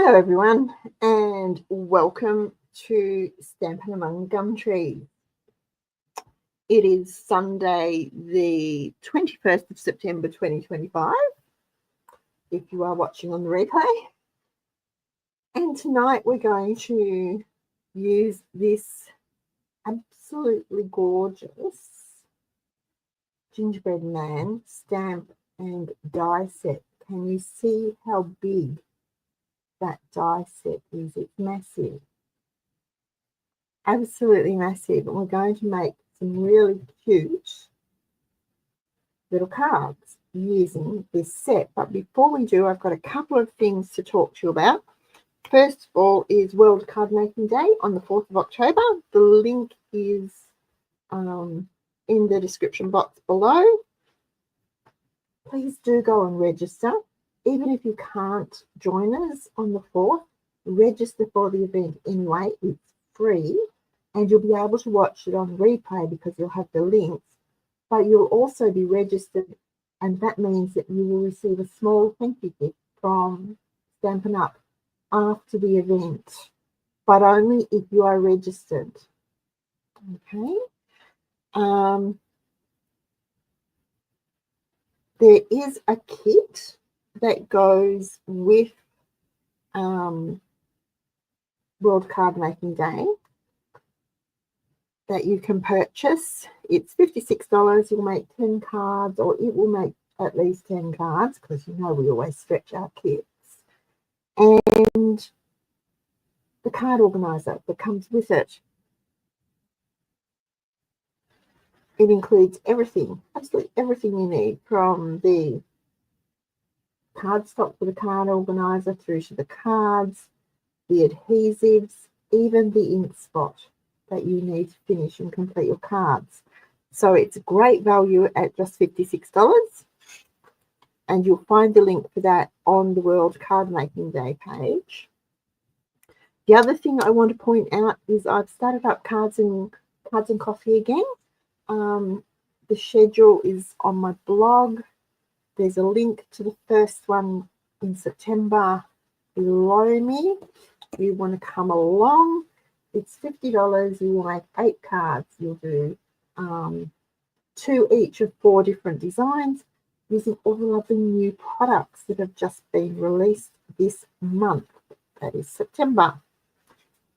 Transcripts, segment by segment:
Hello everyone and welcome to Stampin' Among the Gum Trees. It is Sunday the 21st of September 2025 if you are watching on the replay. And tonight we're going to use this absolutely gorgeous Gingerbread Man stamp and die set. Can you see how big that die set is? It's massive, absolutely massive, and we're going to make some really cute little cards using this set. But before we do, I've got a couple of things to talk to you about. First of all is World Card Making Day on the 4th of October. The link is in the description box below. Please do go and register. Even if you can't join us on the 4th, register for the event anyway. It's free and you'll be able to watch it on replay because you'll have the links, but you'll also be registered, and that means that you will receive a small thank you gift from Stampin' Up after the event, but only if you are registered. Okay. There is a kit that goes with World Card Making Day that you can purchase. It's $56. You'll make 10 cards, or it will make at least 10 cards because you know we always stretch our kits. And the card organizer that comes with it. It includes everything, absolutely everything you need, from the cardstock for the card organizer through to the cards, the adhesives, even the ink spot that you need to finish and complete your cards. So it's a great value at just $56, and you'll find the link for that on the World Card Making Day page. The other thing I want to point out is I've started up Cards and Coffee again. The schedule is on my blog. There's a link to the first one in September below me. If you want to come along, it's $50. You will make 8 cards. You'll do 2 each of 4 different designs using all the lovely new products that have just been released this month. That is September.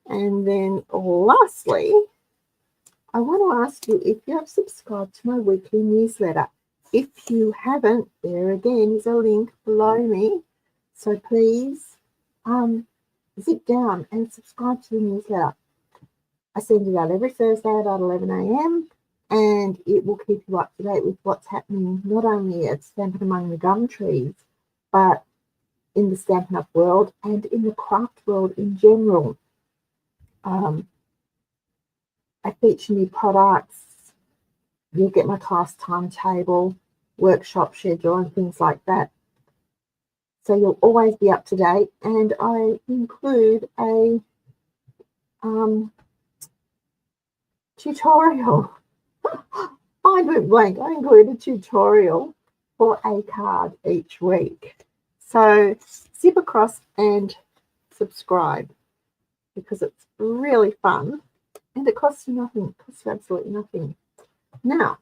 And then lastly, I want to ask you if you have subscribed to my weekly newsletter. If you haven't, there again is a link below me. So please zip down and subscribe to the newsletter. I send it out every Thursday at about 11 a.m. and it will keep you up to date with what's happening not only at Stampin' Among the Gum Trees, but in the Stampin' Up world and in the craft world in general. I feature new products. You'll get my class timetable, workshop schedule, and things like that. So you'll always be up to date. And I include a tutorial. I went blank. I include a tutorial for a card each week. So zip across and subscribe because it's really fun and it costs you nothing. It costs you absolutely nothing. Now,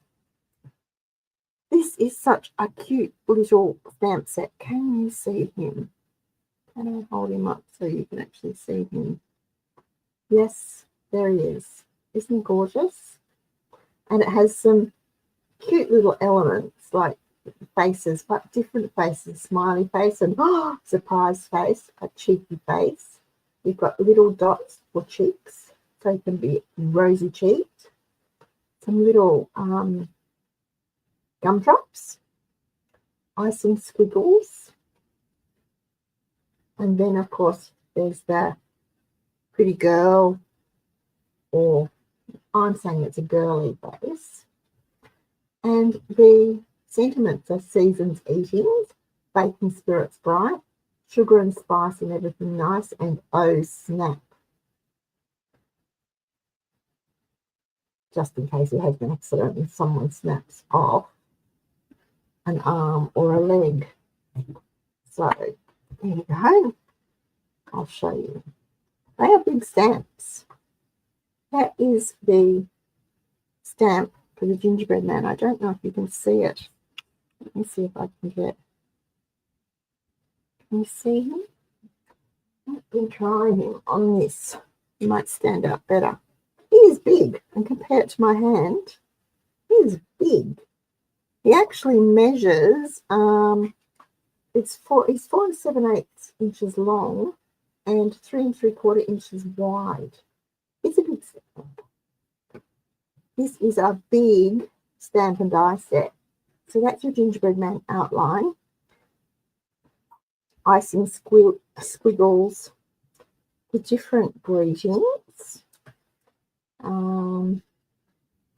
this is such a cute little stamp set. Can you see him? Can I hold him up so you can actually see him? Yes, there he is. Isn't he gorgeous? And it has some cute little elements like faces, but different faces. Smiley face and surprise face, a cheeky face. You've got little dots for cheeks, so you can be rosy cheeked. Some little gumdrops, icing squiggles, and then of course there's the pretty girl, or I'm saying it's a girly face, and the sentiments are seasons eatings, baking spirits bright, sugar and spice and everything nice, and oh snap. Just in case it has an accident and someone snaps off an arm or a leg. So there you go. I'll show you. They are big stamps. That is the stamp for the gingerbread man. I don't know if you can see it. Let me see if I can get. Can you see him? I've been trying him on this. He might stand up better. He is big, and compared to my hand, he is big. He actually measures. He's 4 7/8 inches long and 3 3/4 inches wide. It's a big stamp. This is a big stamp and die set. So that's your gingerbread man outline. Icing squiggles, the different greetings,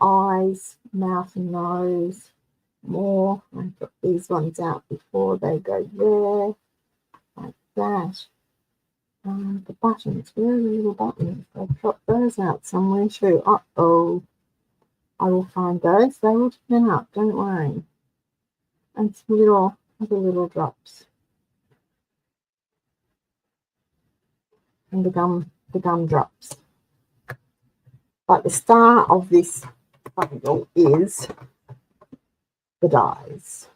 eyes, mouth and nose, more. I put these ones out before they go there, like that. The buttons, where are the little buttons? I've dropped those out somewhere too. Uh-oh. I will find those. They will turn up, don't worry. And some other little drops. And the gum drops. But the star of this bundle is the dies.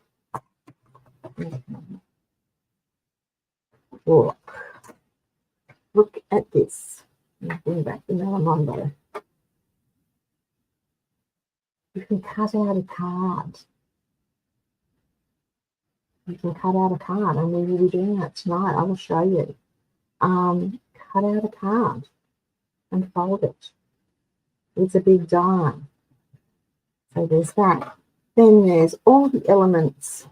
Look at this. I'll bring back the Melamondo. You can cut out a card. You can cut out a card, and we will be doing that tonight. I will show you. Cut out a card and fold it. It's a big die. So there's that. Then there's all the elements.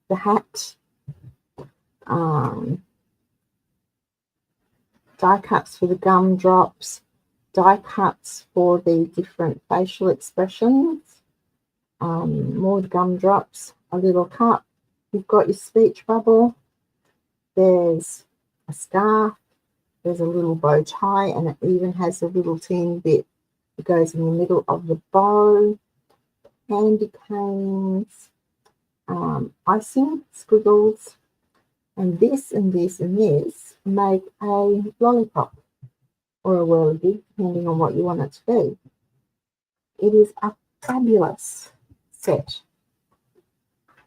The hat, die cuts for the gumdrops, die cuts for the different facial expressions, more gumdrops, a little cup. You've got your speech bubble. There's a scarf. There's a little bow tie, and it even has a little teeny bit that goes in the middle of the bow. Candy canes, icing, squiggles, and this and this and this make a lollipop or a whirligig, depending on what you want it to be. It is a fabulous set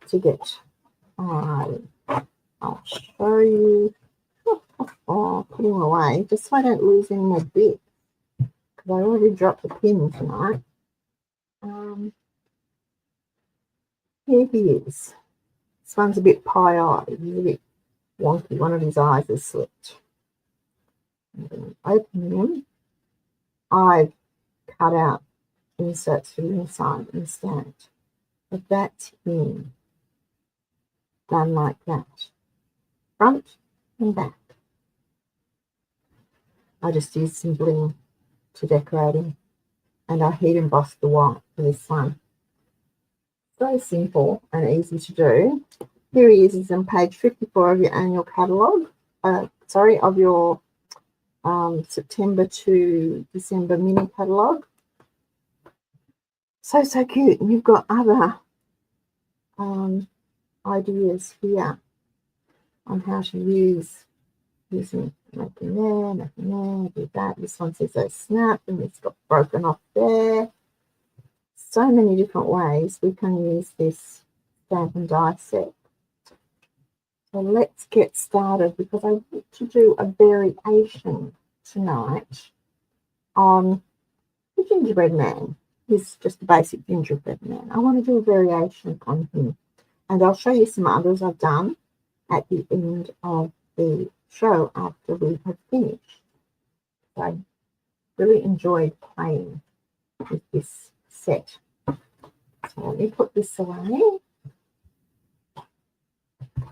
to get. I'll show you. Put him away just so I don't lose any more bits, because I already dropped the pin tonight. Here he is. This one's a bit pie-eyed. He's a bit wonky. One of his eyes is slipped. I'm going to open him. I've cut out inserts for the inside and stamped. But that's him. Done like that. Front and back. I just used some bling to decorate him. And I heat embossed the white for this one. So simple and easy to do. Here he is on page 54 of your annual catalogue. Of your September to December mini catalogue. So cute. And you've got other ideas here on how to use using making there, do that. This one says a snap, and it's got broken off there. So many different ways we can use this stamp and die set. So let's get started, because I want to do a variation tonight on the gingerbread man. He's just a basic gingerbread man. I want to do a variation on him, and I'll show you some others I've done at the end of the show after we have finished. So I really enjoyed playing with this set. So let me put this away.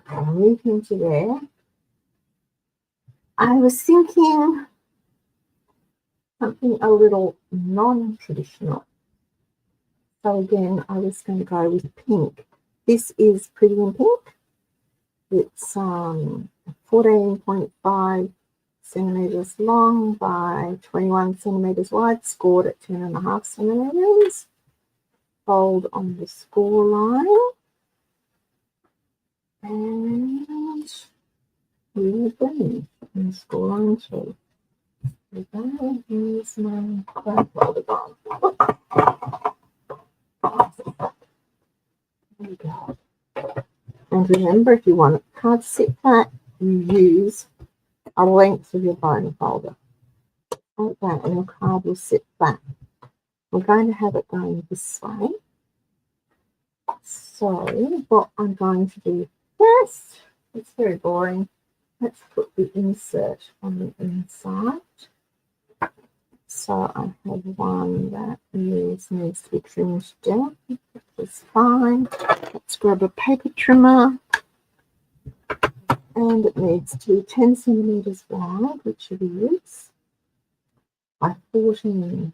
I'll move him to there. I was thinking something a little non-traditional. So again, I was going to go with pink. This is Pretty in Pink. It's 14.5 centimeters long by 21 centimeters wide, scored at 10.5 centimeters. Fold on the score line. And here we go. in school line 2. Here's my folder gone. There we go. And remember, if you want cards sit flat, you use a length of your bone folder. Like that, and your card will sit flat. We're going to have it going this way. So what I'm going to do first, it's very boring. Let's put the insert on the inside. So I have one that needs to be trimmed down. That's fine. Let's grab a paper trimmer. And it needs to be 10 centimeters wide, which it is, by 14,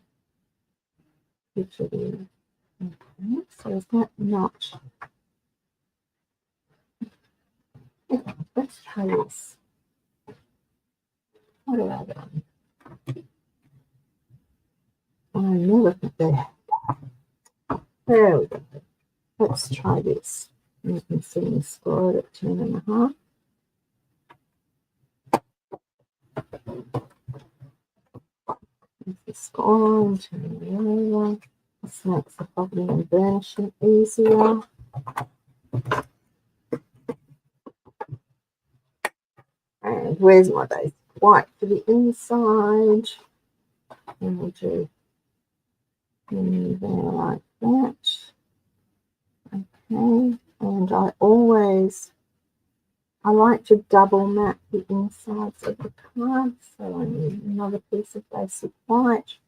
which it is. Okay, so is that not? Okay, let's try this. What have I done? I never put that. There we go. Let's try this. You can see me score it at 10.5. There's the score and turn it over. This makes the folding and burnishing easier. And where's my base? White for the inside. And we'll do in there like that. Okay, and I like to double mat the insides of the cards, so I need another piece of basic white.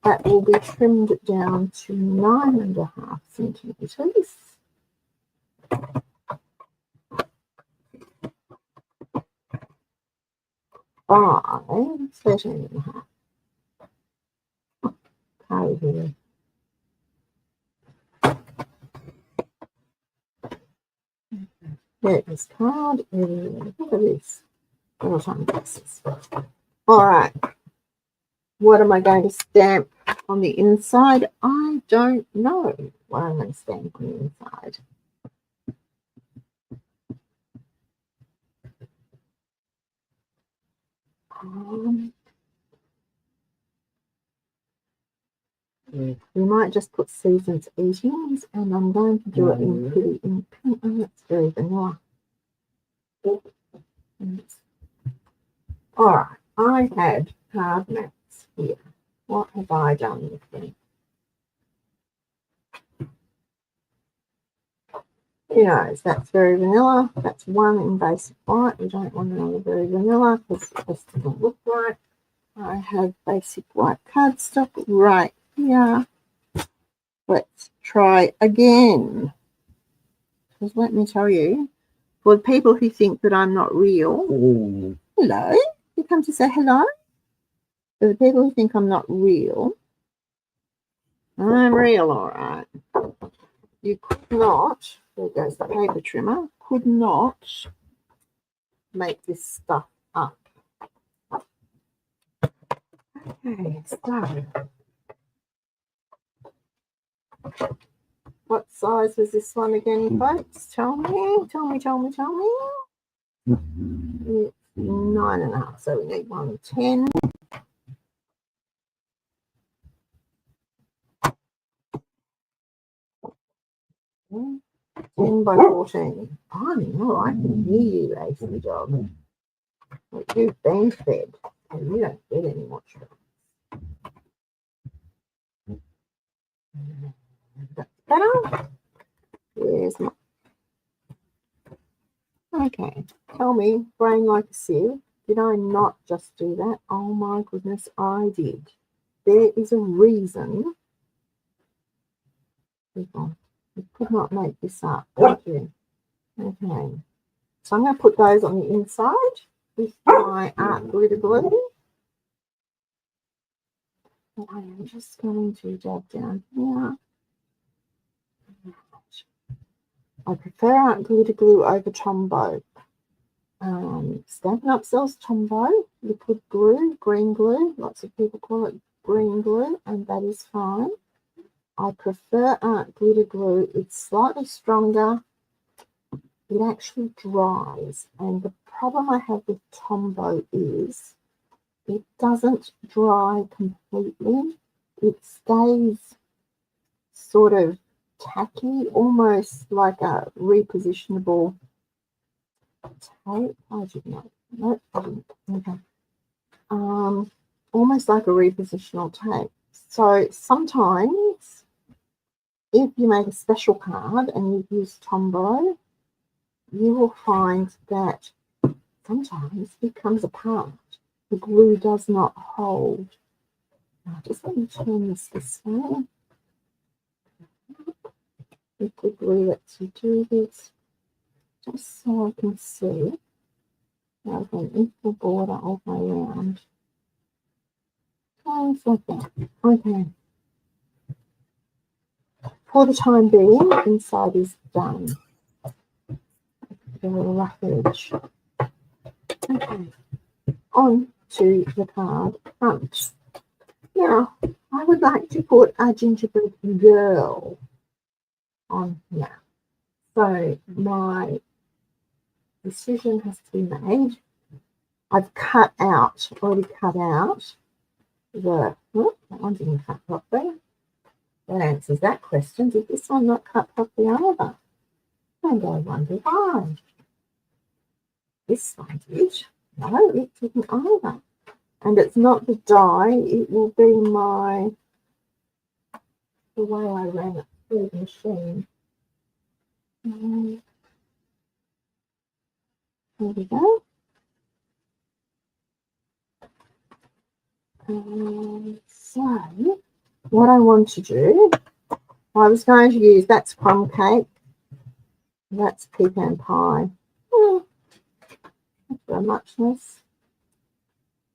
That will be trimmed down to 9.5 centimeters. By 13.5. Okay, here. There's this card. Look at this. Little tiny pieces. All right. What am I going to stamp on the inside? I don't know what I'm going to stamp on the inside. We might just put Season's Eatings, and I'm going to do it in pretty in pink. Oh, that's very vanilla. All right, I had card mats here. What have I done with them? You know, that's very vanilla. That's one in basic white. We don't want another very vanilla because this doesn't look right. I have basic white cardstock right here. Let's try again. Because let me tell you, for the people who think that I'm not real, hello, you come to say hello. For the people who think I'm not real, I'm real, all right. You could not, there goes the paper trimmer, could not make this stuff up. Okay, so what size was this one again, folks? Tell me. It's 9.5, so we need 110. 10 by 14. I know, I can hear you, lazy dog. But you've been fed, and you don't get any more trouble. That's better. Here's my. Okay, tell me, brain like a sieve, did I not just do that? Oh my goodness, I did. There is a reason. People, you could not make this up. Thank you. Okay, so I'm going to put those on the inside with my art glitter glue. I am just going to dab down here. I prefer art glitter glue over Tombow. Stampin' Up sells Tombow, liquid glue, green glue. Lots of people call it green glue, and that is fine. I prefer art glitter glue. It's slightly stronger. it actually dries. And the problem I have with Tombow is it doesn't dry completely. It stays sort of tacky, almost like a repositionable tape. I did not. Nope, I didn't. Okay. Almost like a repositional tape. So sometimes if you make a special card and you use Tombow, you will find that sometimes it comes apart. The glue does not hold. Now, just let me turn this way. If the glue lets you do this, just so I can see. Now I've an equal border all the way around. Just like that. Okay. For the time being, inside is done. The rough edge. Okay. On to the card front. Now, I would like to put a gingerbread girl on here. So my decision has to be made. I've already cut out the, oh, that one didn't cut properly. That answers that question. Did this one not cut properly either? And I wonder why. This one did. No, it didn't either. And it's not the die, it will be the way I ran it through the machine. There we go. So, what I want to do, I was going to use, that's crumb cake, that's pecan pie. That's very muchness.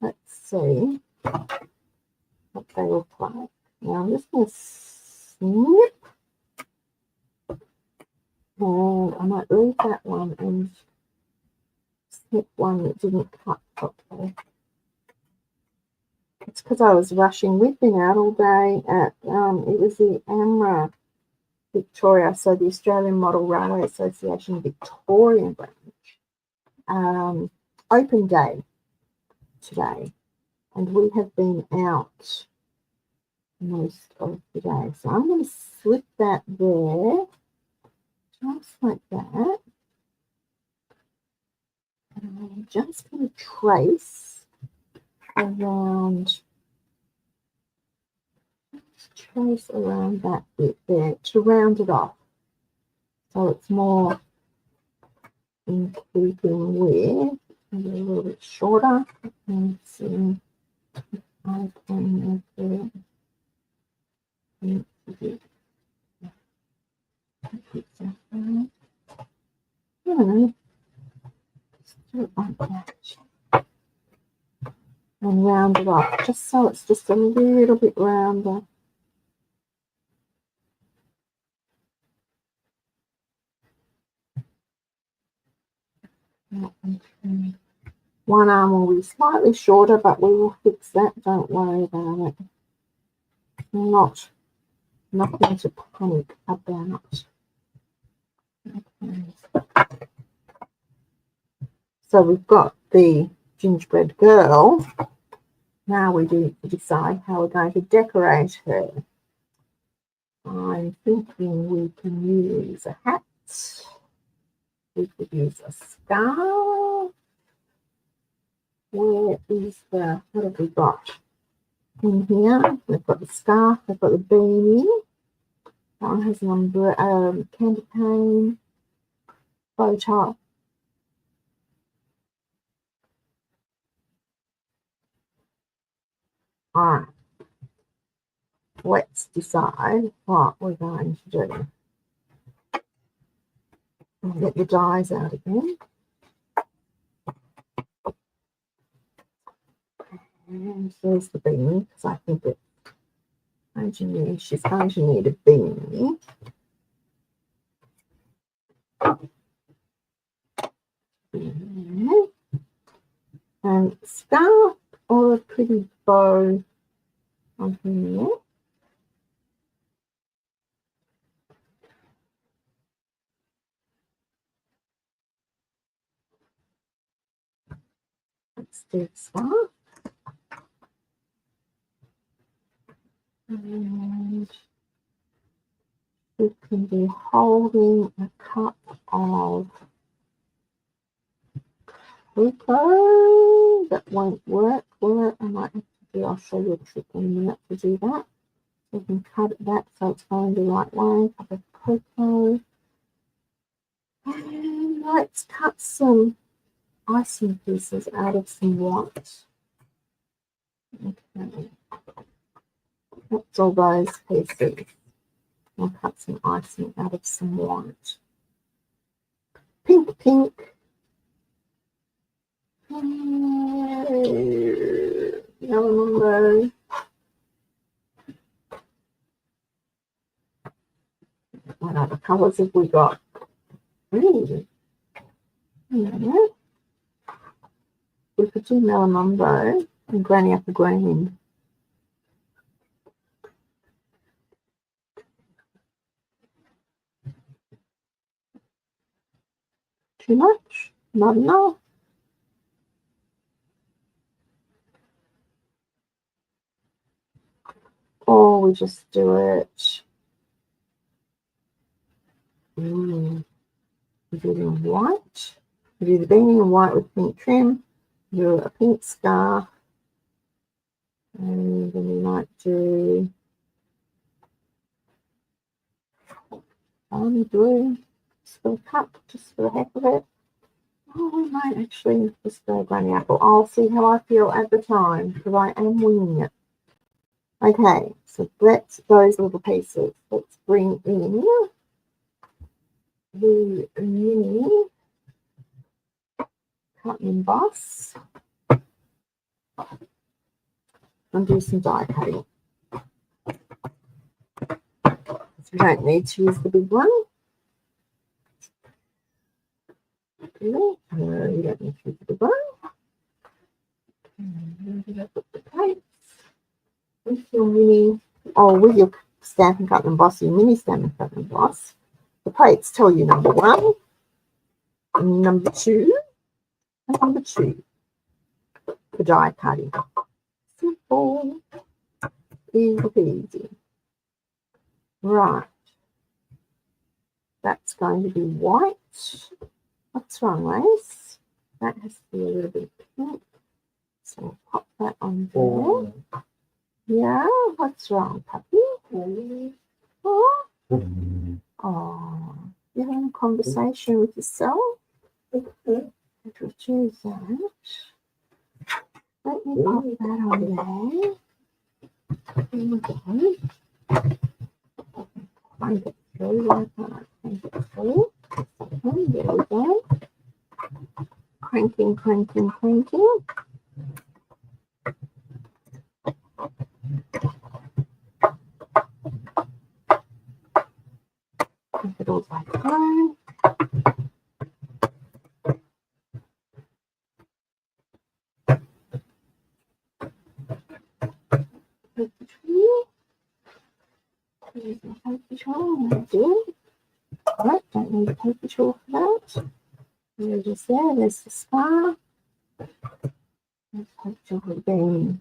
Let's see what they look like. Now I'm just going to snip, and I might leave that one and snip one that didn't cut properly. It's because I was rushing. We've been out all day at, it was the AMRA Victoria, so the Australian Model Railway Association Victorian branch, open day today. And we have been out most of the day. So I'm going to slip that there, just like that. And I'm just going to trace around that bit there to round it off, so it's more in keeping with, maybe a little bit shorter. And see if I can make it. I don't know. Just do it like that. And round it off, just so it's just a little bit rounder. One arm will be slightly shorter, but we will fix that. Don't worry about it. Nothing to panic about. Okay. So we've got the gingerbread girl. Now we do decide how we're going to decorate her. I'm thinking we can use a hat. We could use a scarf. What have we got in here? We've got the scarf, we've got the beanie. That one has an umbrella, candy cane, bow tie. All right. Let's decide what we're going to do. I'll get the dies out again. And there's the beanie, because I think that she's going to need a beanie. And scarf or a pretty bow on here. let's do the scarf. And we can be holding a cup of cocoa. That won't work, will it? I might have to do, I'll show you a trick in a minute to do that. So we can cut it back so it's going the right way. Cup of cocoa. And let's cut some icing pieces out of some white. Okay. That's all those pieces. I'll cut some icing out of some white. Pink, pink. Yellow. What other colours have we got? Green. Yeah. We could do melamumbo and granny apple green. Too much? Not enough? Or we just do it. We do it in white. We do the beanie in white with pink trim. Do a pink scarf. And then we might do army blue. Just for the cup, just for the heck of it. Oh, we might actually just go granny apple. I'll see how I feel at the time because I am winging it. Okay, so let's those little pieces. Let's bring in the mini cut and emboss and do some die cutting. So we don't need to use the big one. No, you don't need to use the big one. And where did I put the plates? With your mini, with your Stampin' Cut and Emboss, your mini Stampin' Cut and Emboss, the plates tell you number 1, and number 2, and number 2 for die cutting. Simple, easy peasy. Right, that's going to be white. What's wrong, Lace? That has to be a little bit pink. So we'll pop that on there. Yeah, what's wrong, puppy? Oh, you're having a conversation with yourself? Let's choose that. Let me pop that on there. There we go. Find it through. Why can't I find it through? There we go. Cranking, cranking, cranking. Keep it all back home. There's my paper towel. Right, don't need a paper towel for that. There's just there, there's the scarf. Let's paper towel for the beanie.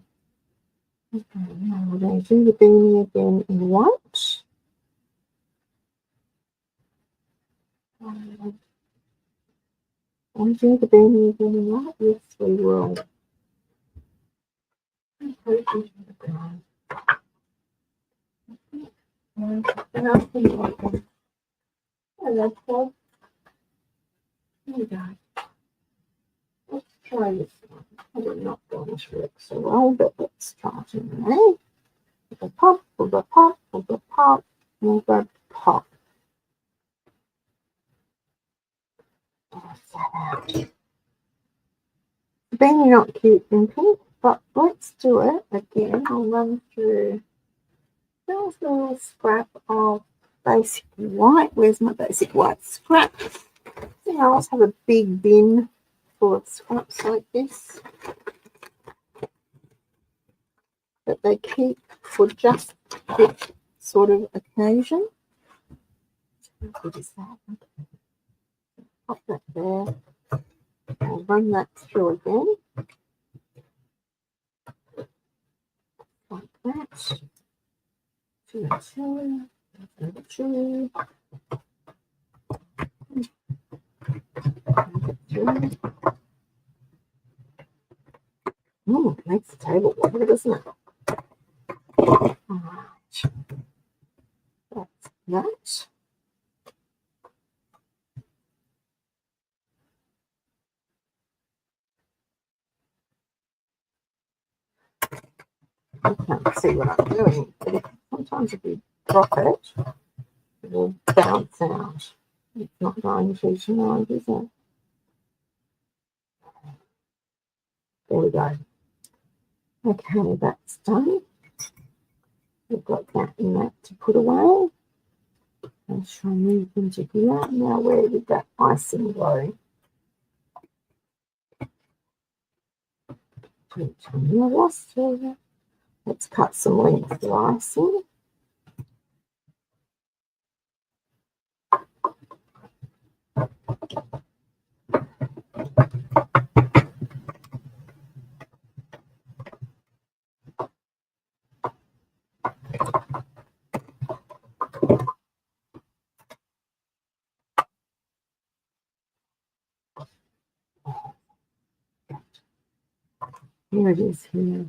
Okay, now we're going to do the beanie again in white. And do the beanie again in white? Yes, we will. Hello, Paul. Here we go. Let's try this one. I did not going to work so well, but let's try it anyway. We'll go pop, we'll go pop, we'll go pop, we'll go pop. The beanie not cute and pink, but let's do it again. I'll run through. There's a little scrap of basic white. Where's my basic white scrap? I always have a big bin full of scraps like this that they keep for just this sort of occasion. How good is that? Pop that there. I'll run that through again. that. Two. Oh, it makes the table water, doesn't it? All right. That's that. I can't see what I'm doing, but sometimes if you drop it, it will bounce out. It's not going to tonight, is it? There we go. Okay, that's done. We've got that and that to put away. I'll try and move into here. Now, where did that icing go? Let's cut some length of icing. Here it is here.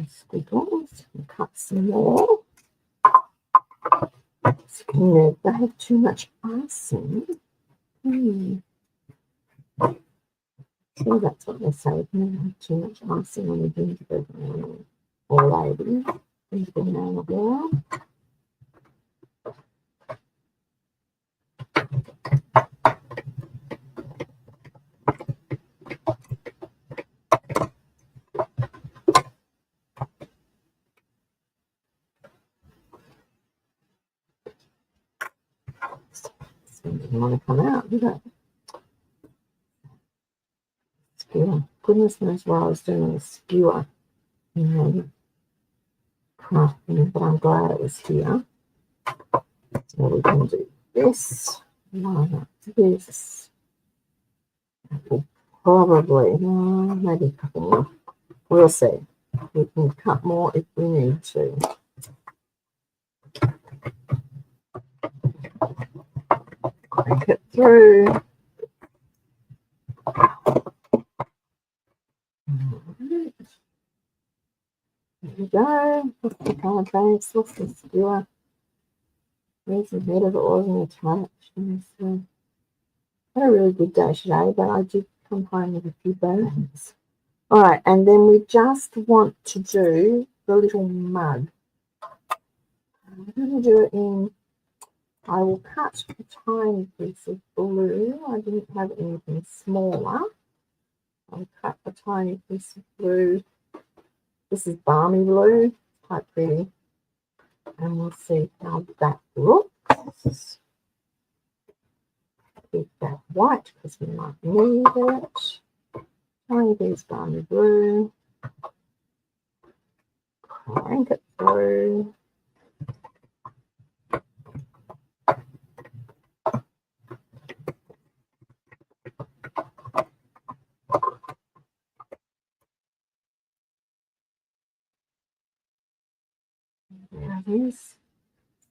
Squiggles. And cut some more. So you never have too much icing. So that's what they say. Never have too much icing on the gingerbread man or lady. Gingerbread man or girl. Didn't want to come out, did it? Skewer. Goodness knows why I was doing a skewer. Crafting, but I'm glad it was here. So we're going to do this, line up this. That will probably, maybe a couple more. We'll see. We can cut more if we need to. Crank it through. There we go. What's the card base? What's the skewer? Where's the head of it? Wasn't attached. So, had a really good day today, but I did come home with a few burns. All right, and then we just want to do the little mug. I'm going to do it in, I will cut a tiny piece of blue. I didn't have anything smaller. I'll cut a tiny piece of blue. This is balmy blue, quite pretty. And we'll see how that looks. Keep that white because we might need it. Tiny piece of balmy blue. Crank it through. There it is.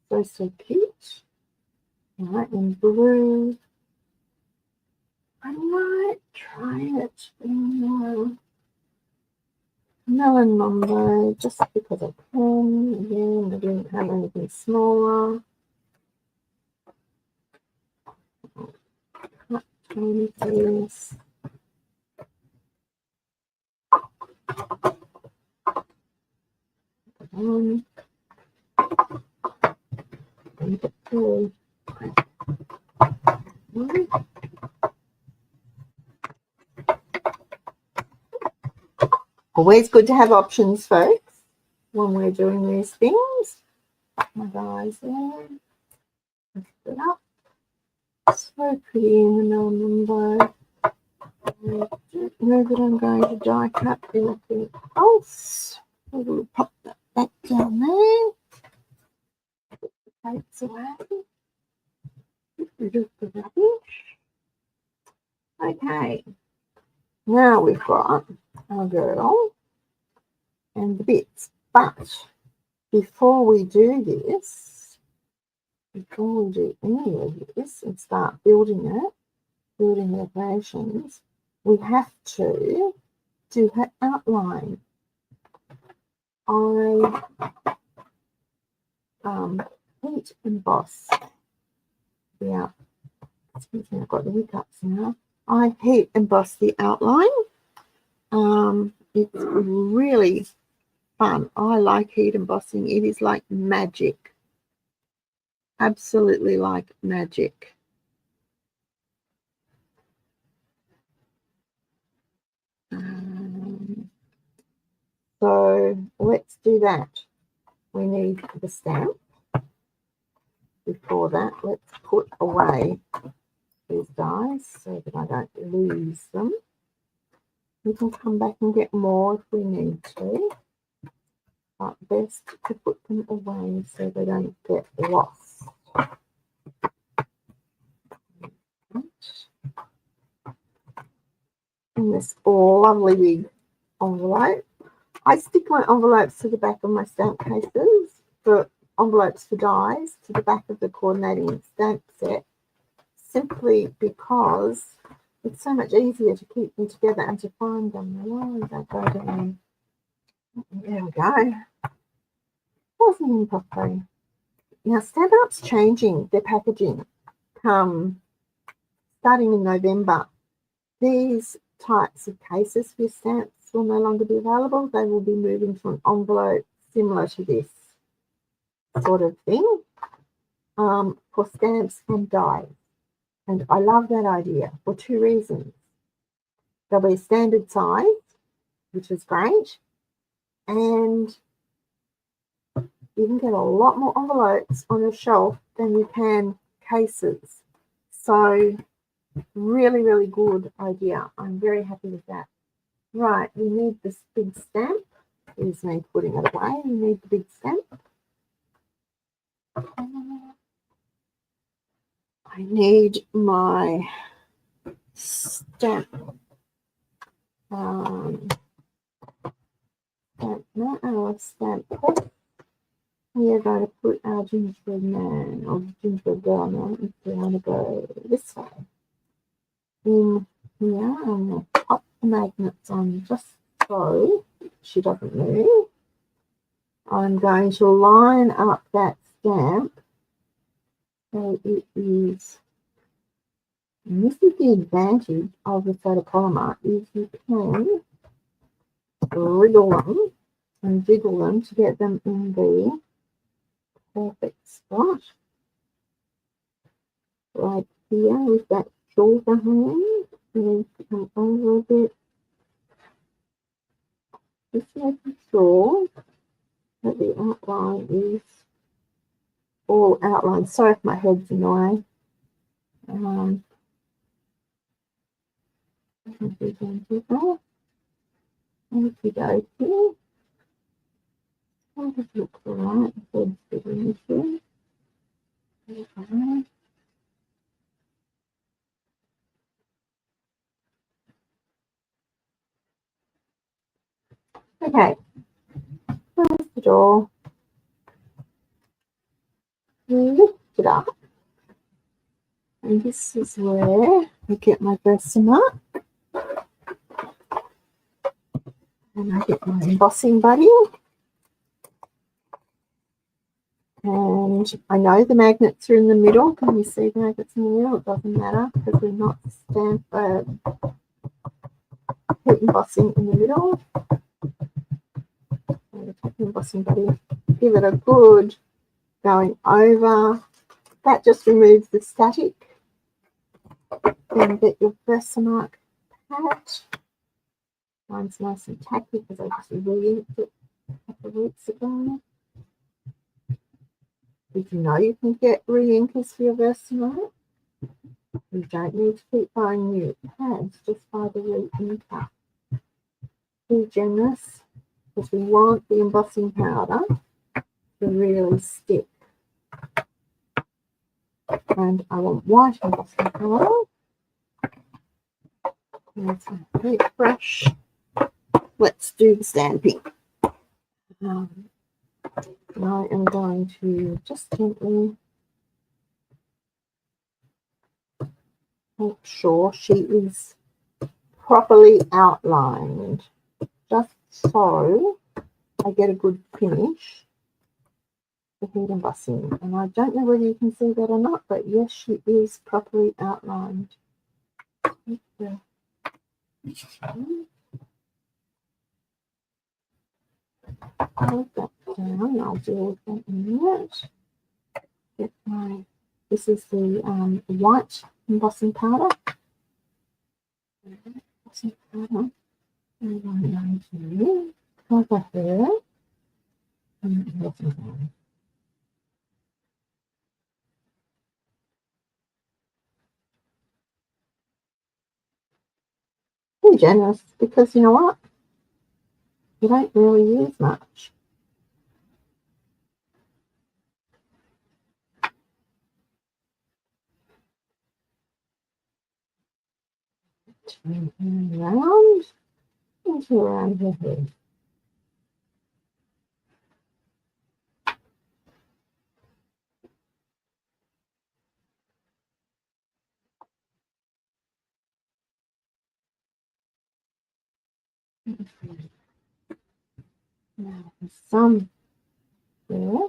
So cute. Right, in blue. I might try it in melon mumbo just because I can. Again, I didn't have anything smaller. Cut tiny piece. Bring it through. Always good to have options, folks, when we're doing these things. My guys there. Lift it up. So pretty in the melon mumbo. I don't know that I'm going to die cut anything else. We'll pop that back down there. Put the plates away. Get rid of the rubbish. Okay. Now we've got our girl. and the bits. But before we do this, before we do any of this and start building it, building decorations, we have to do her outline. I heat emboss. Yeah, excuse me, I've got the hiccups now. I heat emboss the outline. It's really fun. I like heat embossing. It is like magic. Absolutely like magic. So let's do that. We need the stamp. Before that, let's put away these dies so that I don't lose them. We can come back and get more if we need to, but best to put them away so they don't get lost. In this lovely big envelope. I stick my envelopes to the back of my stamp cases, for envelopes for dies, to the back of the coordinating stamp set, simply because it's so much easier to keep them together and to find them. Where did that go down? There we go. Wasn't in properly. Now, Stamp Up's changing their packaging starting in November. These types of cases for stamps will no longer be available. They will be moving to an envelope similar to this sort of thing for stamps and dies. And I love that idea for two reasons. They'll be standard size, which is great, and you can get a lot more envelopes on your shelf than you can cases. So really, really good idea. I'm very happy with that. Right, we need this big stamp. Here's me putting it away. We need the big stamp. I need my stamp. Stamp. We are going to put our gingerbread man or gingerbread girl now. We're going to go this way. In here, I'm going to pop the magnets on just so she doesn't move. I'm going to line up that stamp so it is. And this is the advantage of the photopolymer, is you can wriggle them and jiggle them to get them in the perfect spot. Right here with that shoulder hand, and then come over a bit. Just making sure that the outline is all outlined. Sorry if my head's in the way. Okie dokie. How does it look alright? Head's getting issue. Okay. Close the door. Lift it up. And this is where I get my Versamark. And I get my embossing buddy. And I know the magnets are in the middle. Can you see the magnets in the middle? It doesn't matter because we're not heat embossing in the middle. And take the embossing buddy. Give it a good going over. That just removes the static. Then get your Versamark pad. Mine's nice and tacky because I just re-inked it a couple of weeks ago. Did you know you can get re-inkers for your Versamark? You don't need to keep buying new pads, just buy the re-inker. Be generous because we want the embossing powder to really stick. And I want white embossing powder. There's my paintbrush. Let's do the stamping. Um, I am going to just gently make sure she is properly outlined, just so I get a good finish for heat embossing. And I don't know whether you can see that or not, but yes, she is properly outlined. Yeah. Hold that down. I'll deal with that in a minute. Get my, this is the white embossing powder. Embossing powder. And I'm going to cover her. Be generous, because you know what? You don't really use much. Turn around into around her head. Now some there.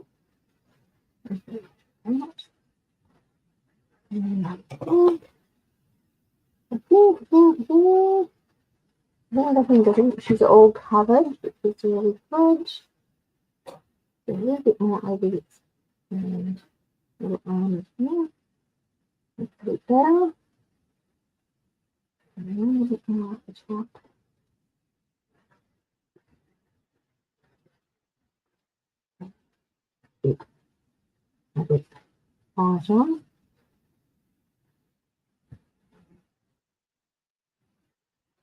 And I think she's all covered, which is really good. A little bit more over this and little arms here. A bit better. And a little bit more at the top. A bit lighter.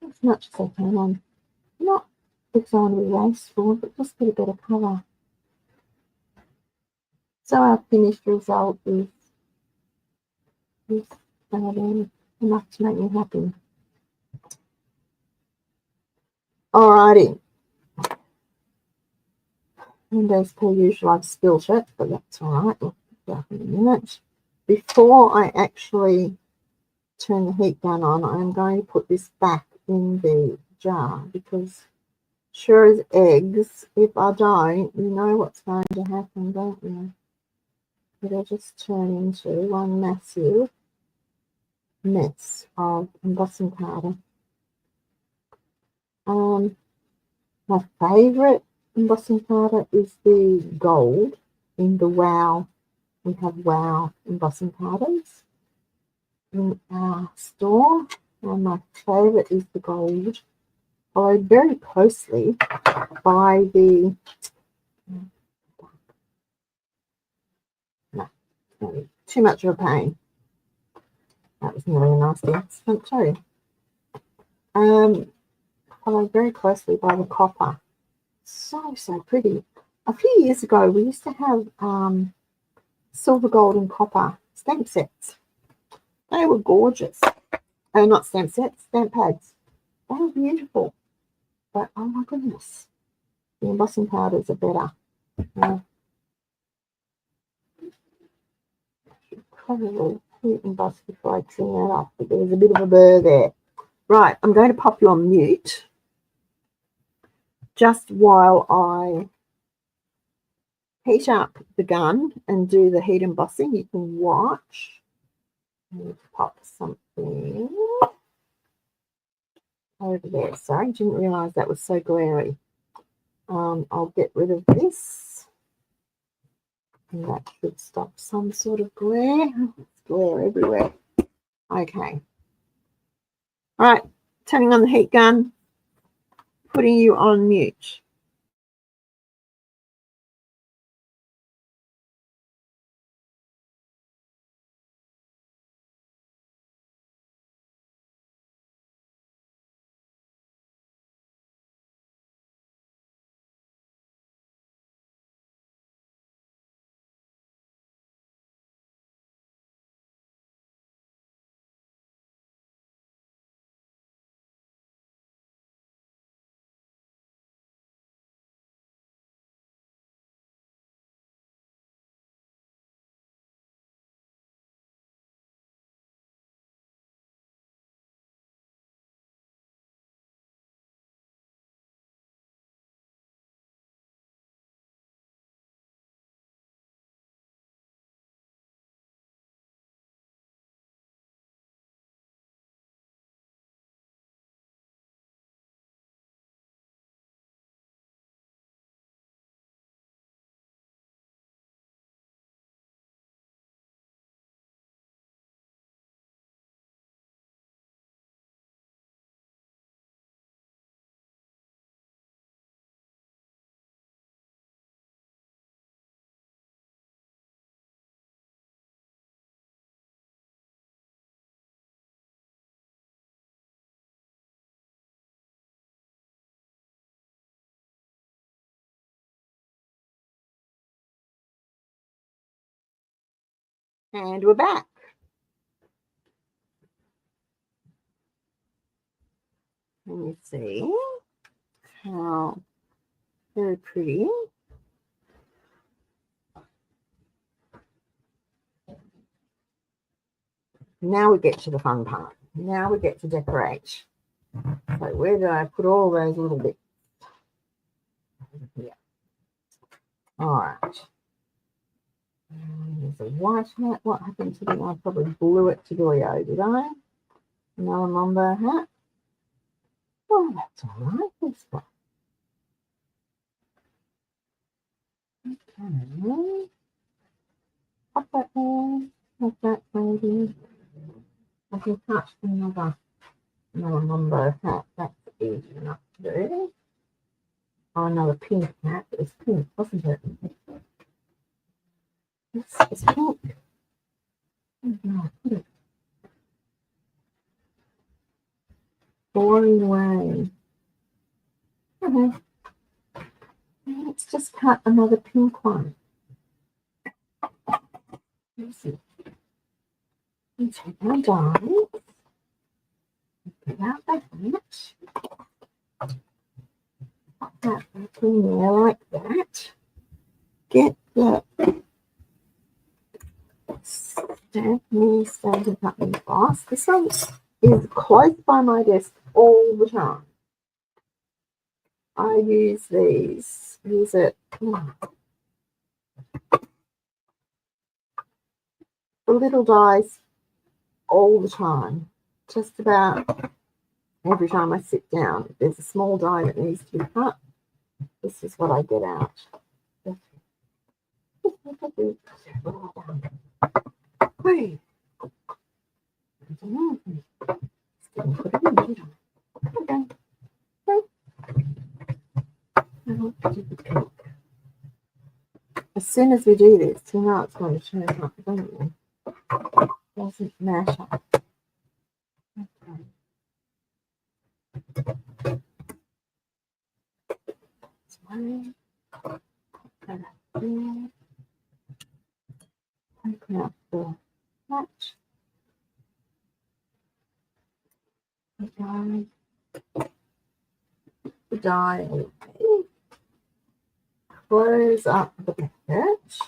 As much as I can. I'm not designed to be wasteful, but just get a better colour. So our finished result is this enough to make me happy. Alrighty. And as per usual, I've spilt it, but that's alright. We'll put that in a minute. Before I actually turn the heat gun on, I'm going to put this back in the jar, because sure as eggs, if I don't, you know what's going to happen, don't you? It'll just turn into one massive mess of embossing powder. My favourite embossing powder is the gold in the Wow. We have Wow embossing powders in our store, and my favourite is the gold, followed very closely by the too much of a pain. That was nearly a nasty accident too. Followed very closely by the copper. So pretty. A few years ago, we used to have silver, gold, and copper stamp sets. They were gorgeous. Oh, not stamp sets, stamp pads. They were beautiful. But oh my goodness, the embossing powders are better. Probably emboss before I trim that off, but there was a bit of a burr there. Right, I'm going to pop you on mute just while I heat up the gun and do the heat embossing. You can watch. Pop something over there. Sorry, didn't realise that was so glary. I'll get rid of this, and that should stop some sort of glare. It's glare everywhere. Okay. All right, turning on the heat gun, putting you on mute. And we're back. And you see how very pretty. Now we get to the fun part. Now we get to decorate. So where did I put all those little bits? Yeah. All right. There's a white hat. What happened to them? I probably blew it to Goyo, did I? Another Mambo hat. Oh, that's all right. This one. Okay. Pop that there. Like that, maybe. I can touch another Mambo hat. That's easy enough to do. Oh, another pink hat. It was pink, wasn't it? It's pink. No, put it boring way. Okay. Let's just cut another pink one. Let's see. And take our die. Get out the hat. Pop that back in there like that. Get the stamping up in glass. This one is close by my desk all the time. I use these. Use it for little dies all the time. Just about every time I sit down. If there's a small die that needs to be cut, this is what I get out. Wait. I don't know. Didn't put it in, did I? Okay. As soon as we do this, you know it's going to turn up, don't you? Doesn't matter. Okay. This way. That up there. Open up the hatch. The die. Okay. Close up the package.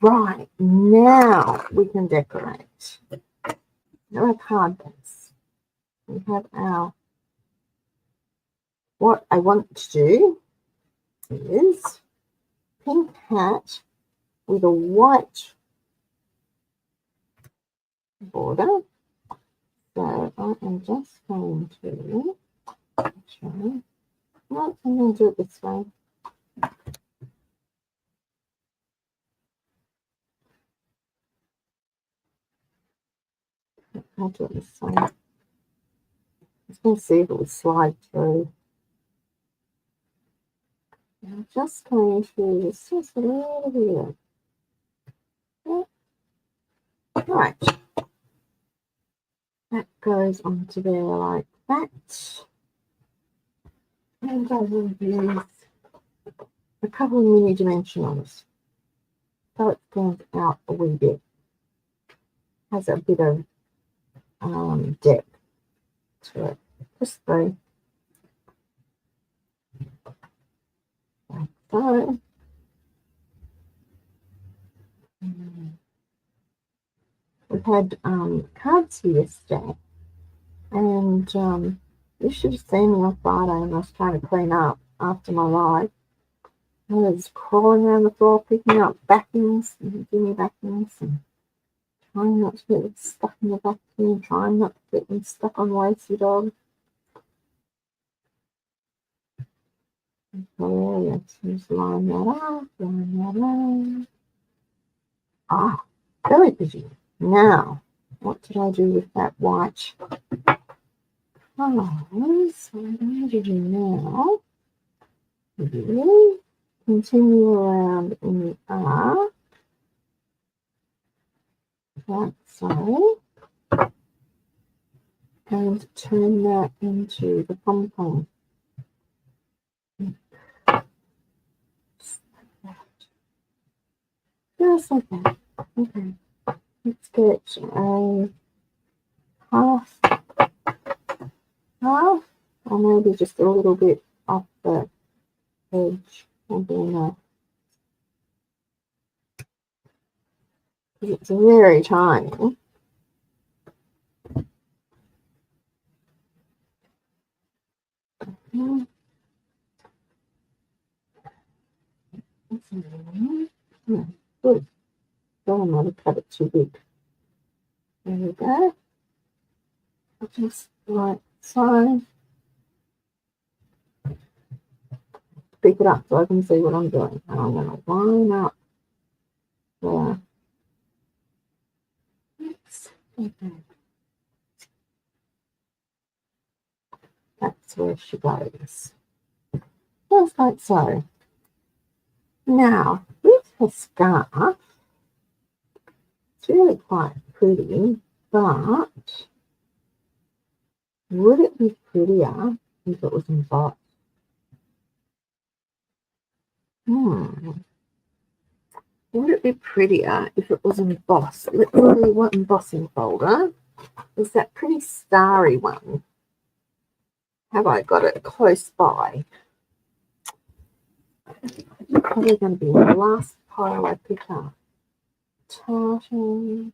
Right, now we can decorate. Now our card base. We have our, what I want to do is pink hat with a white border. So I am just going to, actually, no, I'm going to do it this way. I'll do it this way. I was going to see if it would slide through. I'm just going to just a little bit. Yeah. Right. That goes onto there like that. And I will use a couple of mini dimensionals. So it stands out a wee bit. Has a bit of depth to it. Just three. Like so. We've had cards here yesterday, and you should have seen me on Friday when I was trying to clean up after my live. I was crawling around the floor picking up vacuums and guinea vacuums and trying not to get them stuck in the vacuum, trying not to get them stuck on Lacey Dog. Hilarious. Just line that up, line that up. Ah, very busy. Now, what did I do with that white? Oh, so what I'm going to do now is continue around in the arc. Like so. And and turn that into the pom-pom. Just like that. Okay. Let's get a half, or maybe just a little bit off the edge. Will be enough. It's very tiny. Good. Don't want to cut it too big. There we go. Just like so. Pick it up so I can see what I'm doing. And I'm going to line up there. Okay. That's where she goes. Just like so. Now, with her scarf, it's really quite pretty, but would it be prettier if it was embossed? Would it be prettier if it was embossed? Let's see what embossing folder is. That pretty starry one. Have I got it close by? It's probably going to be the last pile I pick up. Tartan.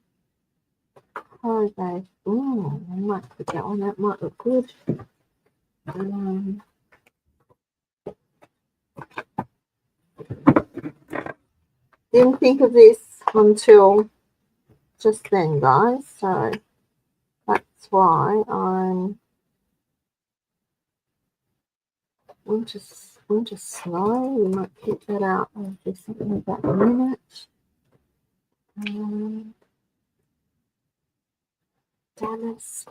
Okay. Oh, I might put that one. That might look good. Didn't think of this until just then, guys. So that's why I'm winter snow. We might keep that out. I'll do something with that in a minute. Damask.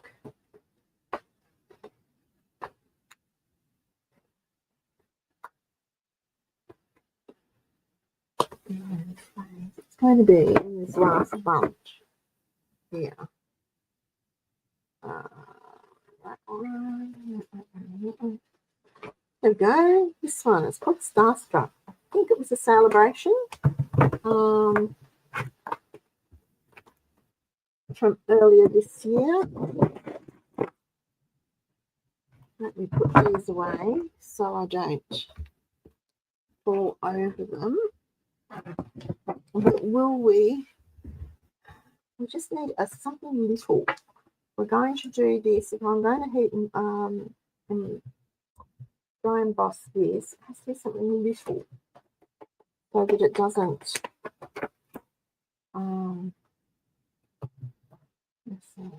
It's going to be in this last bunch here. That one. There we go. This one is called Starstruck. I think it was a celebration from earlier this year. Let me put these away so I don't fall over them. But will we just need something little. We're going to do this. If I'm going to heat and dry emboss this, it has to be something little so that it doesn't let's see.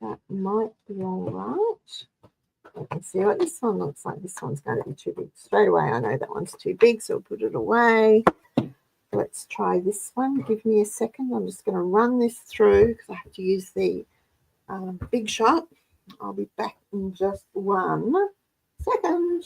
That might be all right. Let's see what this one looks like. This one's going to be too big. Straight away, I know that one's too big, so I'll put it away. Let's try this one. Give me a second. I'm just going to run this through because I have to use the Big Shot. I'll be back in just 1 second.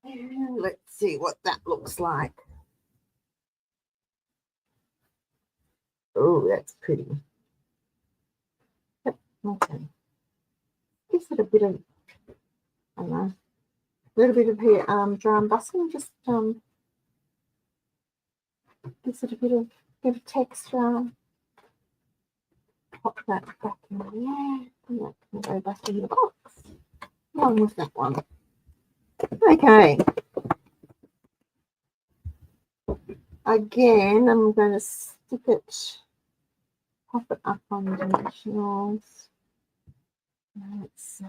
And let's see what that looks like. Oh, that's pretty. Yep, okay. Gives it a bit of, I don't know, a little bit of here, dry embossing, just gives it a bit of texture. Pop that back in there, and that can go back in the box along with that one. Okay. Again, I'm going to stick it, pop it up on the dimensionals. Let's see.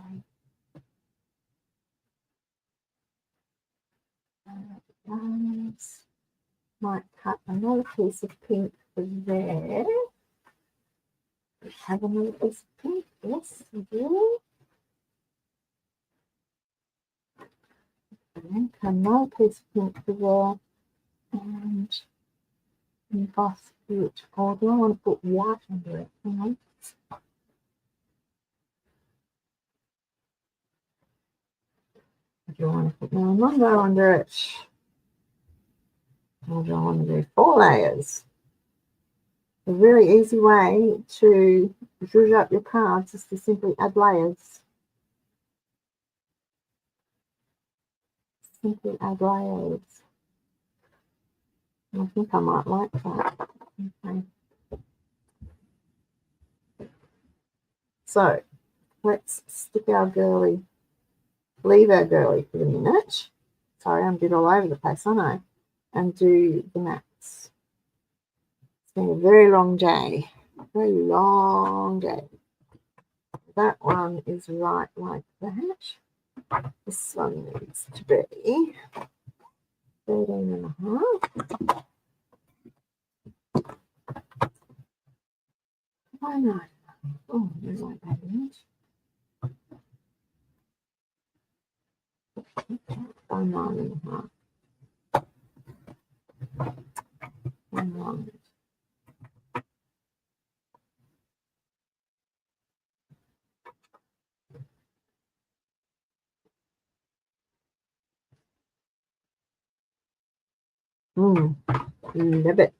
Might cut another piece of pink for there. Have another piece of pink. Yes, I do. And then cut another piece of pink for there. And emboss it. Or do I want to put white under it? Hang on. Do I want to put my logo under it? Or do I want to do 4 layers? A very easy way to zhuzh up your cards is to simply add layers. Simply add layers. I think I might like that. Okay. So let's stick our girly, leave our girly for the minute. Sorry, I'm a bit all over the place, aren't I? And do the mats. It's been a very long day. Very long day. That one is right like that. This one needs to be 13.5. Why not? Oh, there's like that image. By 9.5. And long. Love it.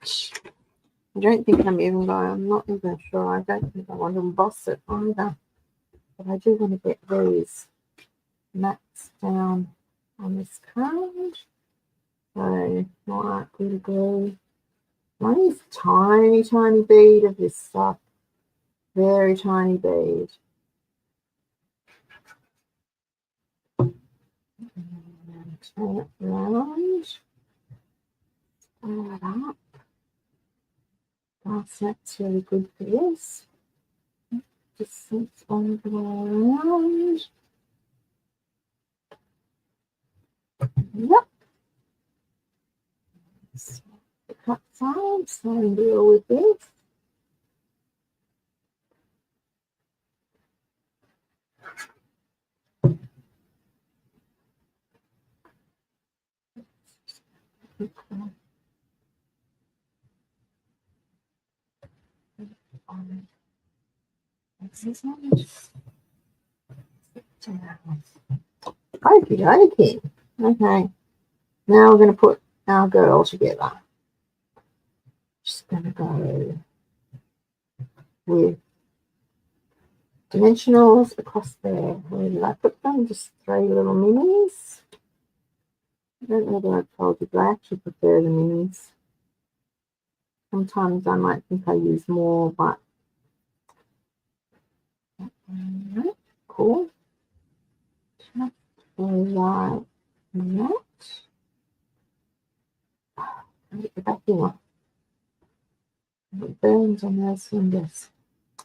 I don't think I'm even going, I'm not even sure. I don't think I want to emboss it either. But I do want to get these mats down on this card. So, white glitter glue. I use a tiny, tiny bead of this stuff. Very tiny bead. And turn it around. Stir it up. That's really good for this. Just sits all the way around. Yep. So the cut side, same deal with this. Okie dokie. Okay. Now we're going to put our girl together. Just going to go with dimensionals across there. Where did I put them? Just 3 little minis. I don't know that I've told you, but I actually prefer the minis. Sometimes I might think I use more, but cool. Just like that. Get the backing off. It burns on those fingers.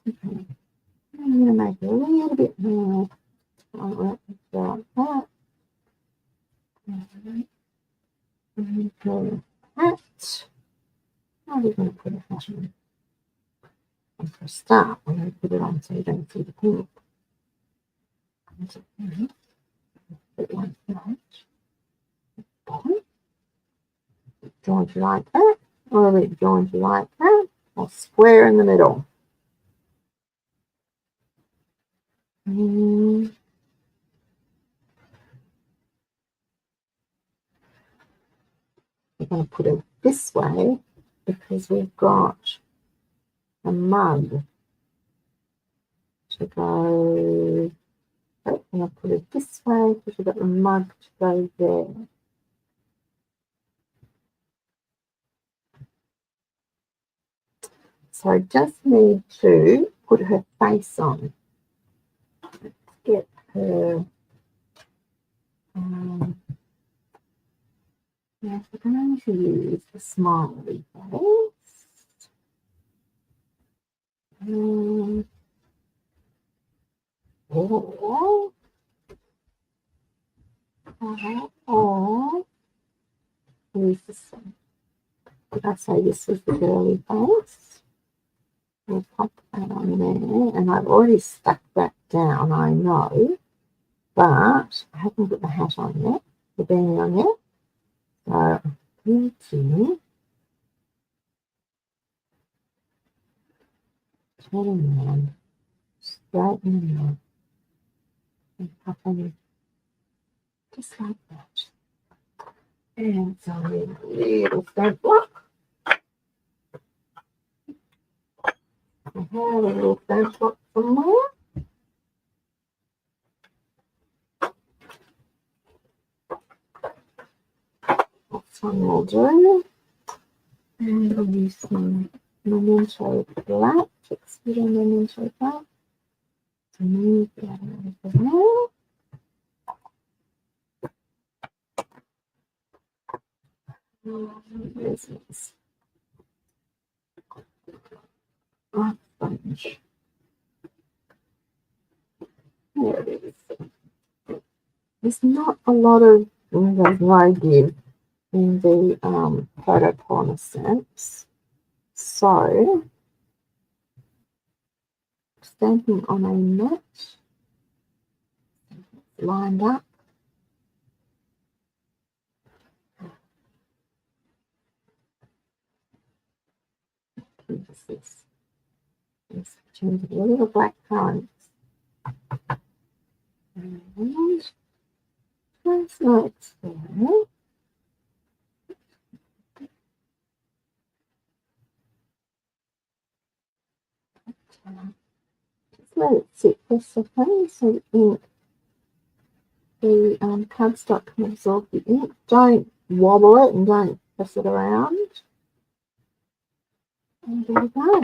Okay. I'm going to make it a little bit more like that. And pull that. Now we're going to put a hat on. And for a start, we're going to put it on so you don't see the pink. Put one like that. Joint like that. Or a bit joint like that. Or square in the middle. We're going to put it this way because we've got a mug to go. I'm going to put it this way because we've got the mug to go there. So I just need to put her face on. Let's get her. Yes, we're going to use the smiley face. Or use this one. Did I say this was the girly face? We'll pop that on there, and I've already stuck that down, I know, but I haven't put the hat on yet, the beanie on yet. So I'm going to turn around, straighten it out, and pop on just like that. And so a little stamp block. I have a little stamp block somewhere. That's one we'll do. And we'll use some Memento Black, Tuxedo Memento Black. So move that over there. There's this sponge. There it is. There's not a lot of give in the photo corner stamps. So stamping on a mat, lined up. This turns a little black currants. And translates there. Just let it sit for a second so the cardstock can absorb the ink. Don't wobble it and don't press it around. And there we go.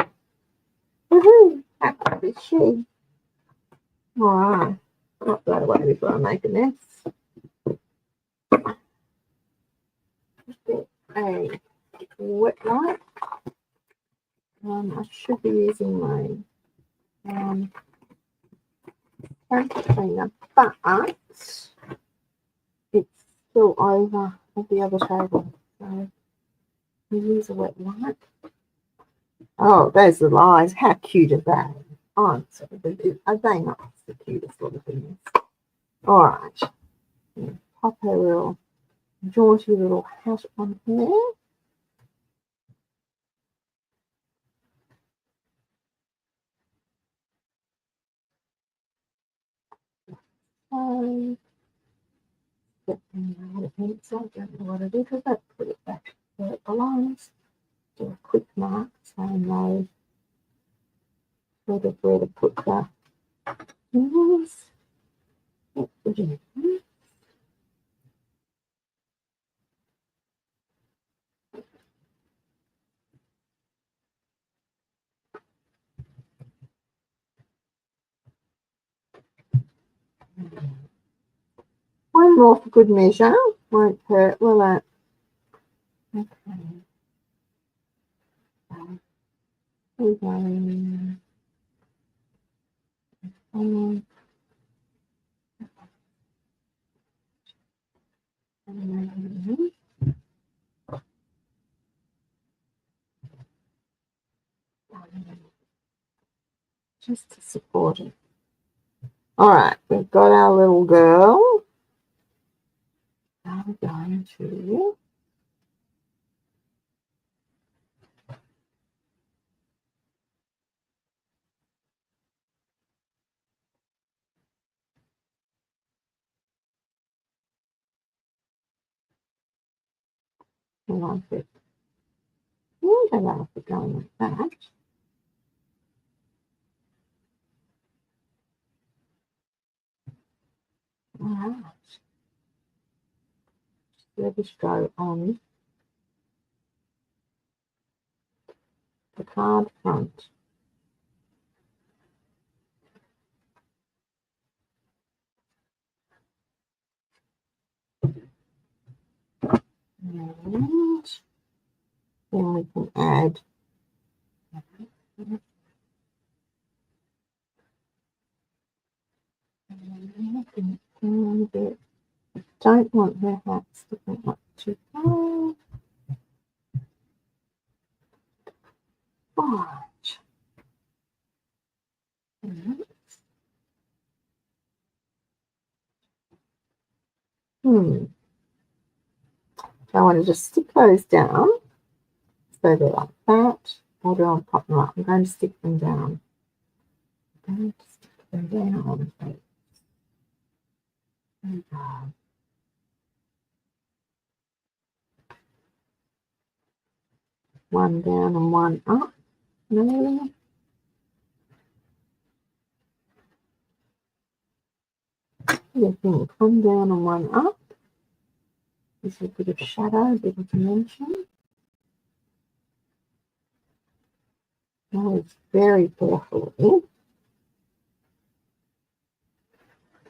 Woohoo! How good is she? Alright, put that away before I make a mess. A wet wipe. I should be using my fabric cleaner, but it's still over at the other table. So we use a wet wipe. Oh, there's the lies. How cute are they? Oh, sorry, are they not the cutest little things? All right. Pop her little jaunty little hat on there. Get the pencil, don't know what it is, but put it back where it belongs. Do a quick mark so I know where to put the fingers. One more for good measure. Won't hurt, will it? Okay. Here we go. Just to support it. All right, we've got our little girl. Now we're going to like it. I don't know if we're going like that. All right. Let us go on the card front. And then we can add a little bit. Don't want her hat sticking up too far. Right. I want to just stick those down. So they're like that. Or do I pop them up? I'm going to stick them down. I'm going to stick them down. There we go. One down and one up. No. You think one down and one up. This is a bit of shadow, a bit of dimension. Now it's very carefully.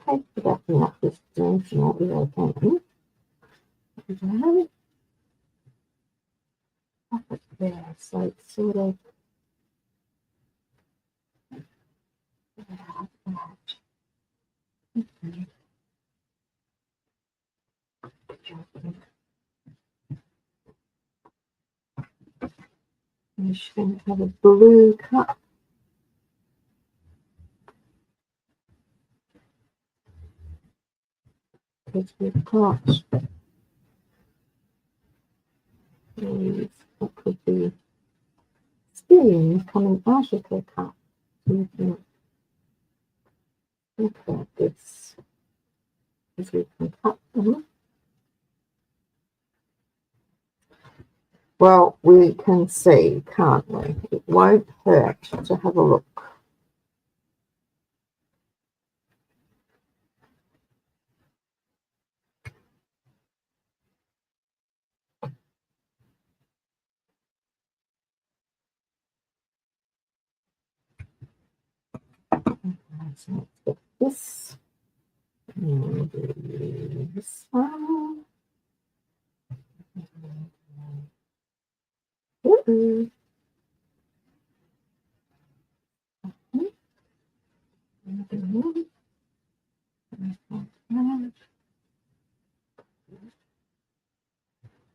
Take the backing up this dimension all the way down. Okay. Up it there, so it's sort of like that. Okay. I'm just going to have a blue cup. Because we've got these, what could be steam coming out of the cup. So we can look at this as we can cut them. Well, we can see, can't we? It won't hurt to have a look. So let's get this. And do this one. Ooh.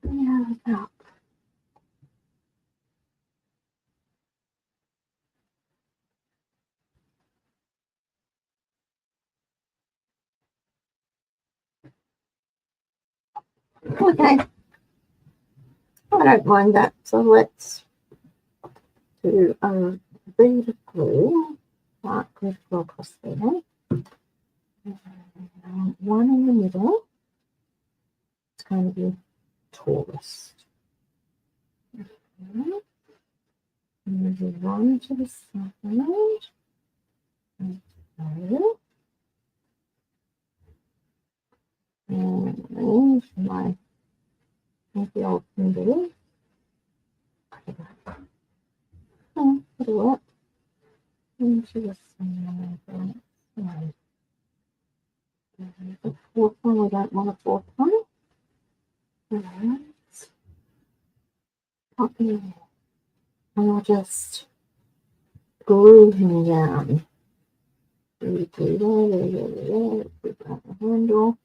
Yeah, okay, I don't mind that. So let's do a bead of glue, dark glue across there. One in the middle. It's going to be tallest. And move one to the side. And my maybe I'll finger. Oh, it'll work. Into the side. The fourth one, we don't want a fourth one. Right. Pop in. And I'll just glue him down. There, put that the handle.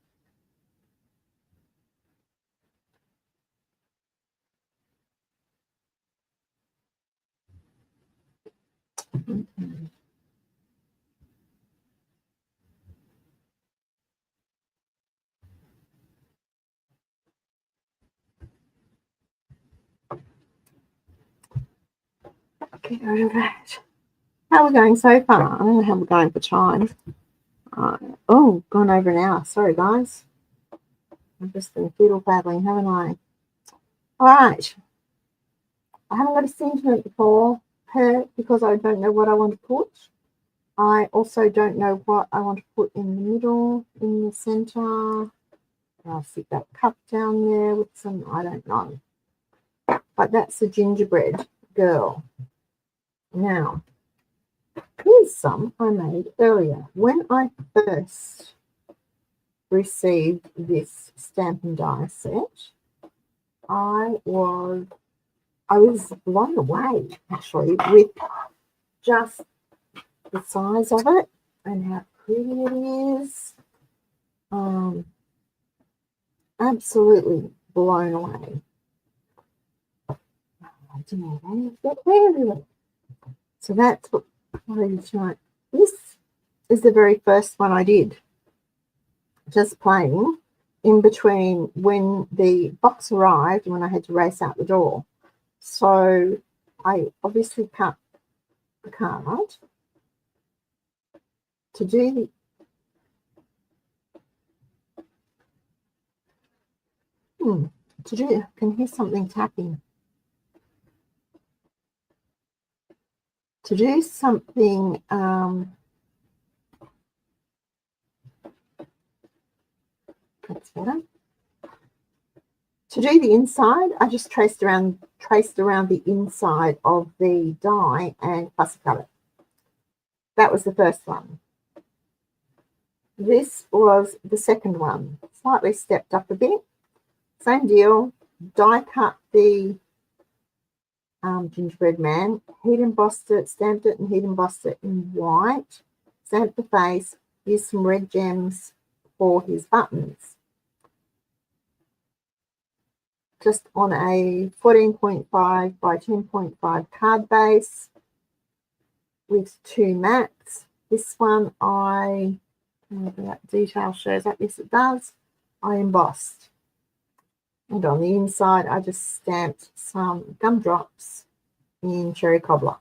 Get rid of that. How are we going so far? I don't know how we're going for time. Oh, gone over an hour. Sorry, guys. I've just been fiddle paddling, haven't I? All right. I haven't got a sentiment for her because I don't know what I want to put. I also don't know what I want to put in the middle, in the center. I'll stick that cup down there with some, I don't know. But that's the gingerbread girl. Now, here's some I made earlier. When I first received this stamp and die set, I was blown away actually with just the size of it and how pretty it is. Absolutely blown away. Tomatoes get everywhere. So that's what I did tonight. This is the very first one I did. Just playing in between when the box arrived and when I had to race out the door. So I obviously cut the card to do the I can hear something tapping. To do something that's better. To do the inside, I just traced around the inside of the die and fussy cut it. That was the first one. This was the second one, slightly stepped up a bit. Same deal, die cut the gingerbread man, heat embossed it, stamped it and heat embossed it in white, stamped the face, used some red gems for his buttons. Just on a 14.5 by 10.5 card base with 2 mats. This one that detail shows up, yes it does, I embossed. And on the inside, I just stamped some gumdrops in cherry cobbler.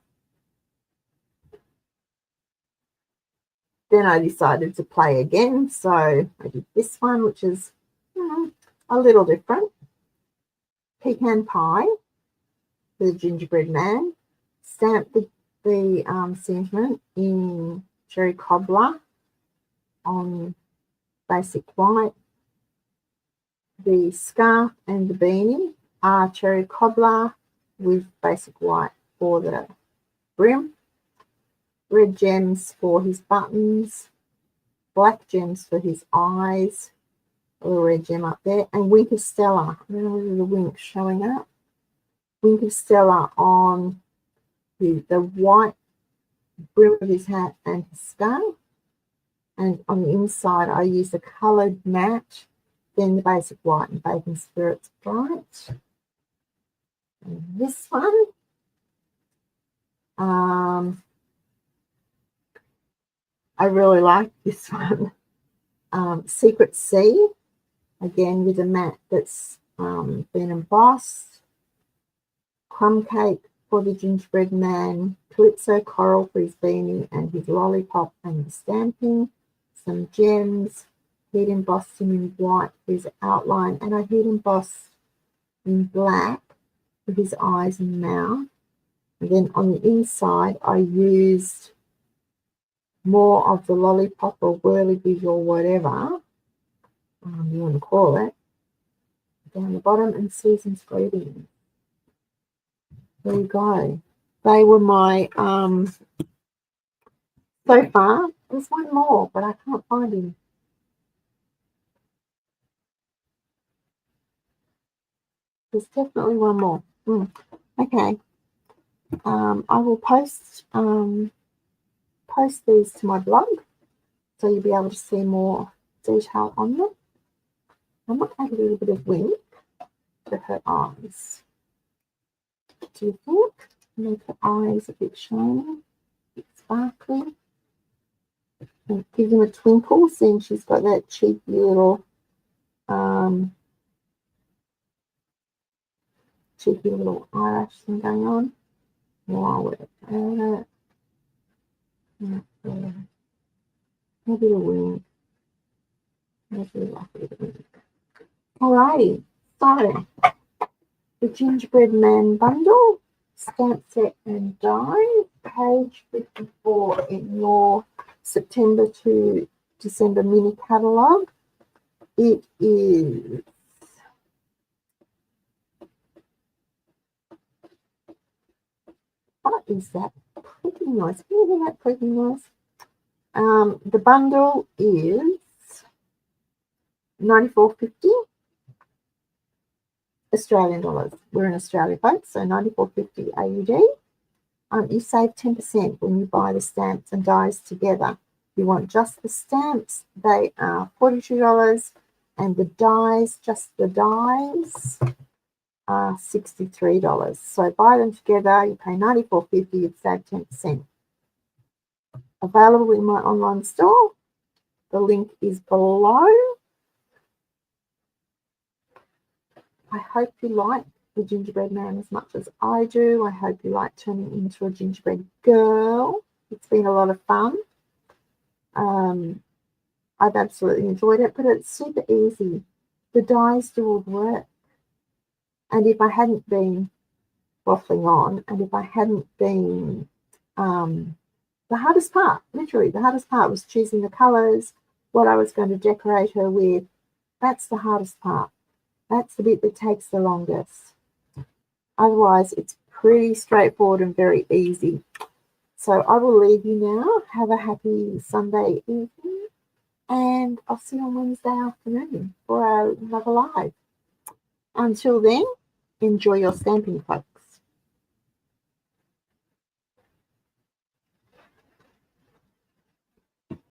Then I decided to play again, so I did this one, which is a little different. Pecan pie for the gingerbread man. Stamped the sentiment in cherry cobbler on basic white. The scarf and the beanie are cherry cobbler with basic white for the brim, red gems for his buttons, black gems for his eyes, a little red gem up there, and Wink of Stella. I don't know whether the wink showing up. Wink of Stella on the white brim of his hat and his scarf. And on the inside, I used a coloured mat, then the basic white and bacon spirits bright. And this one, I really like this one. Secret Sea, again with a mat that's been embossed. Crumb cake for the gingerbread man. Calypso coral for his beanie and his lollipop and the stamping. Some gems. Heat embossed him in white for his outline, and I heat embossed in black for his eyes and mouth. And then on the inside, I used more of the lollipop or whirligig or whatever you want to call it down the bottom, and Susan's greeting. There you go. They were my so far. There's one more, but I can't find him. There's definitely one more. Okay. I will post these to my blog, so you'll be able to see more detail on them. I might add a little bit of wink to her eyes. Do you think? Make her eyes a bit shiny, a bit sparkly, and give them a twinkle, seeing she's got that cheeky little eyelash thing going on. While we're at it, maybe a wink. Maybe like a wink. Alrighty, so the gingerbread man bundle, stamp set and die, page 54 in your September to December mini catalogue. It is what is that clicking noise? Can you hear that clicking noise? The bundle is $94.50 Australian dollars. We're in Australia, folks, so $94.50 AUD. You save 10% when you buy the stamps and dies together. If you want just the stamps, they are $42, and the dies, just the dies, $63. So buy them together, you pay $94.50, you'd save 10%. Available in my online store. The link is below. I hope you like the gingerbread man as much as I do. I hope you like turning into a gingerbread girl. It's been a lot of fun. I've absolutely enjoyed it, but it's super easy. The dies do all the work. And if I hadn't been waffling on, and if I hadn't been, the hardest part, literally, the hardest part was choosing the colours, what I was going to decorate her with. That's the hardest part. That's the bit that takes the longest. Otherwise, it's pretty straightforward and very easy. So I will leave you now. Have a happy Sunday evening, and I'll see you on Wednesday afternoon for another live. Until then, enjoy your stamping, folks.